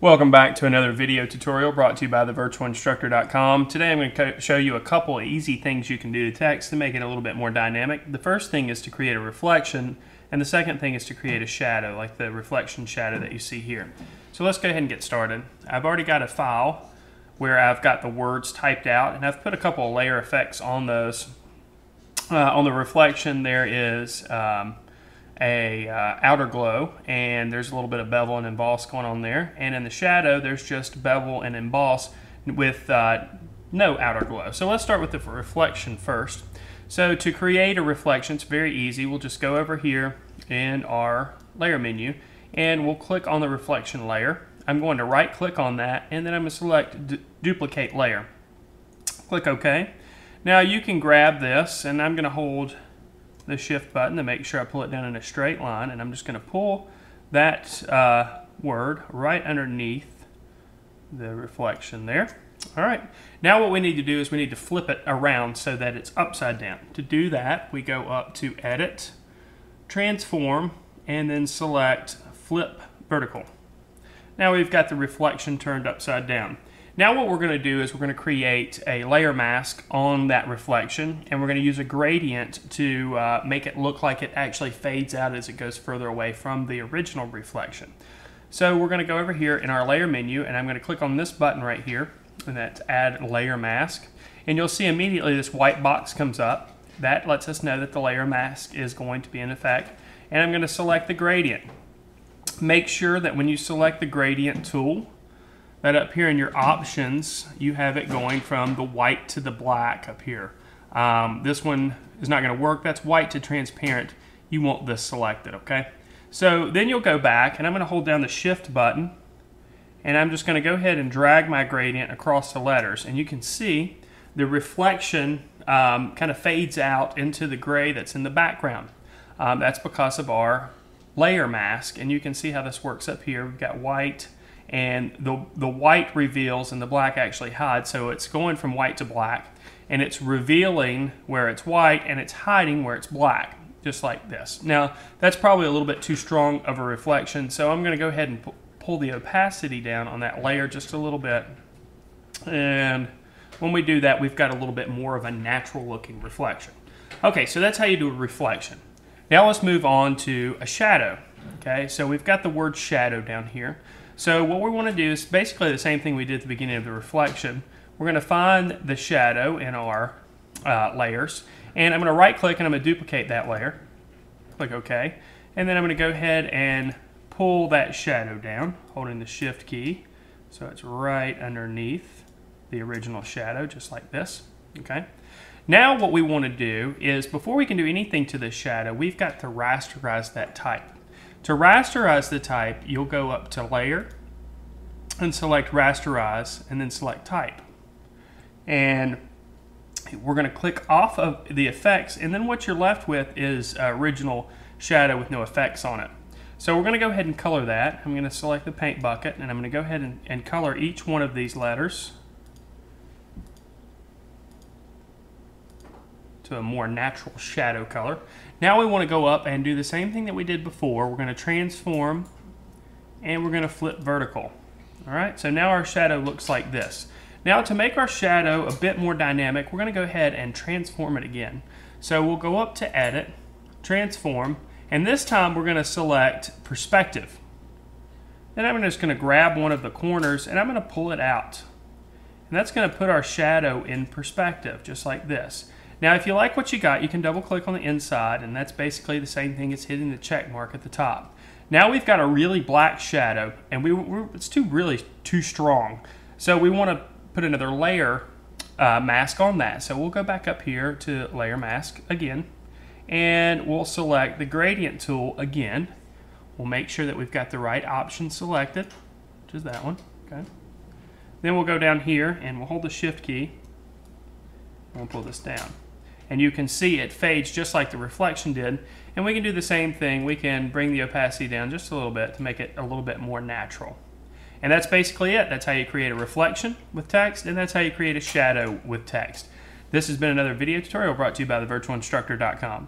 Welcome back to another video tutorial brought to you by thevirtualinstructor.com. Today I'm going to show you a couple of easy things you can do to text to make it a little bit more dynamic. The first thing is to create a reflection, and the second thing is to create a shadow, like the reflection shadow that you see here. So let's go ahead and get started. I've already got a file where I've got the words typed out, and I've put a couple of layer effects on those. On the reflection there is outer glow, and there's a little bit of bevel and emboss going on there, and in the shadow there's just bevel and emboss with no outer glow. So let's start with the reflection first. So to create a reflection, it's very easy. We'll just go over here in our layer menu and we'll click on the reflection layer. I'm going to right click on that, and then I'm going to select duplicate layer. Click OK. Now you can grab this, and I'm going to hold the shift button to make sure I pull it down in a straight line, and I'm just going to pull that word right underneath the reflection there. Alright, now what we need to do is we need to flip it around so that it's upside down. To do that, we go up to Edit, Transform, and then select Flip Vertical. Now we've got the reflection turned upside down. Now what we're going to do is we're going to create a layer mask on that reflection, and we're going to use a gradient to make it look like it actually fades out as it goes further away from the original reflection. So we're going to go over here in our layer menu, and I'm going to click on this button right here, and that's Add Layer Mask. And you'll see immediately this white box comes up. That lets us know that the layer mask is going to be in effect. And I'm going to select the gradient. Make sure that when you select the gradient tool, that up here in your options, you have it going from the white to the black up here. This one is not going to work. That's white to transparent. You want this selected, okay? So then you'll go back, and I'm going to hold down the shift button, and I'm just going to go ahead and drag my gradient across the letters, and you can see the reflection kind of fades out into the gray that's in the background. That's because of our layer mask, and you can see how this works up here. We've got white, and the white reveals and the black actually hides, so it's going from white to black, and it's revealing where it's white and it's hiding where it's black, just like this. Now that's probably a little bit too strong of a reflection, so I'm going to go ahead and pull the opacity down on that layer just a little bit, and when we do that, we've got a little bit more of a natural looking reflection. Okay, so that's how you do a reflection. Now let's move on to a shadow. Okay, so we've got the word shadow down here. So what we want to do is basically the same thing we did at the beginning of the reflection. We're going to find the shadow in our layers, and I'm going to right click and I'm going to duplicate that layer. Click OK, and then I'm going to go ahead and pull that shadow down, holding the shift key, so it's right underneath the original shadow, just like this. Okay. Now what we want to do is, before we can do anything to this shadow, we've got to rasterize that type. To rasterize the type, you'll go up to Layer and select Rasterize, and then select Type. And we're going to click off of the effects, and then what you're left with is original shadow with no effects on it. So we're going to go ahead and color that. I'm going to select the paint bucket, and I'm going to go ahead and color each one of these letters to a more natural shadow color. Now we want to go up and do the same thing that we did before. We're going to transform, and we're going to flip vertical. Alright, so now our shadow looks like this. Now to make our shadow a bit more dynamic, we're going to go ahead and transform it again. So we'll go up to Edit, Transform, and this time we're going to select Perspective. Then I'm just going to grab one of the corners and I'm going to pull it out. And that's going to put our shadow in perspective, just like this. Now if you like what you got, you can double click on the inside, and that's basically the same thing as hitting the check mark at the top. Now we've got a really black shadow, and it's really too strong. So we want to put another layer mask on that. So we'll go back up here to Layer Mask again, and we'll select the Gradient tool again. We'll make sure that we've got the right option selected, which is that one. Okay. Then we'll go down here and we'll hold the Shift key, and we'll pull this down. And you can see it fades just like the reflection did. And we can do the same thing. We can bring the opacity down just a little bit to make it a little bit more natural. And that's basically it. That's how you create a reflection with text, and that's how you create a shadow with text. This has been another video tutorial brought to you by thevirtualinstructor.com.